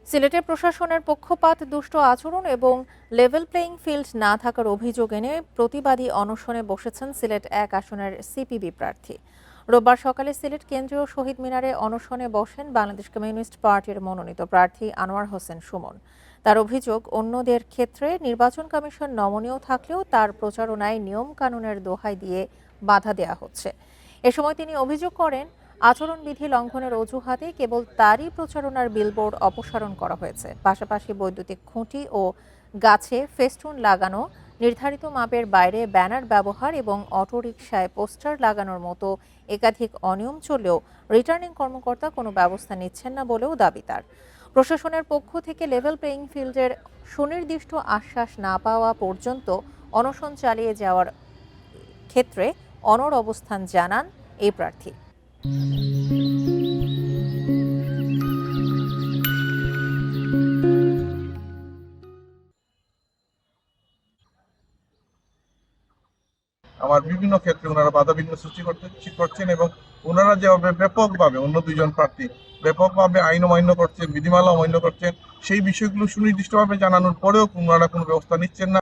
সিলেটে প্রশাসনের পক্ষপাত দুষ্ট আচরণ এবং লেভেল প্লেইং ফিল্ড না থাকার অভিযোগ এনে প্রতিবাদী অনশনে বসেছেন সিলেট ১ আসনের সিপিবি প্রার্থী। রোববার সকালে সিলেট কেন্দ্রীয় শহীদ মিনারে অনশনে বসেন বাংলাদেশ কমিউনিস্ট পার্টির মনোনীত প্রার্থী আনোয়ার হোসেন সুমন। তার অভিযোগ, অন্যদের ক্ষেত্রে নির্বাচন কমিশন নমনীয় থাকলেও তার প্রচারণায় নিয়ম কানুনের দোহাই দিয়ে বাধা দেওয়া হচ্ছে। এ সময় তিনি অভিযোগ করেন, আচরণবিধি লঙ্ঘনের অজুহাতে কেবল তারই প্রচারণার বিলবোর্ড অপসারণ করা হয়েছে। পাশাপাশি বৈদ্যুতিক খুঁটি ও গাছে ফেস্টুন লাগানো, নির্ধারিত মাপের বাইরে ব্যানার ব্যবহার এবং অটোরিকশায় পোস্টার লাগানোর মতো একাধিক অনিয়ম চললেও রিটার্নিং কর্মকর্তা কোনো ব্যবস্থা নিচ্ছেন না বলেও দাবি তার। প্রশাসনের পক্ষ থেকে লেভেল প্লেইং ফিল্ডের সুনির্দিষ্ট আশ্বাস না পাওয়া পর্যন্ত অনশন চালিয়ে যাওয়ার ক্ষেত্রে অনড় অবস্থান জানান এই প্রার্থী। আমার বিভিন্ন ক্ষেত্রে ওনারা বাধা বিঘ্ন সৃষ্টি করছেন এবং ওনারা যেভাবে ব্যাপকভাবে অন্য দুইজন প্রার্থী ব্যাপকভাবে আইন অমান্য করছেন, বিধিমালা অমান্য করছেন, সেই বিষয়গুলো সুনির্দিষ্টভাবে জানানোর পরেও ওনারা কোনো ব্যবস্থা নিচ্ছেন না।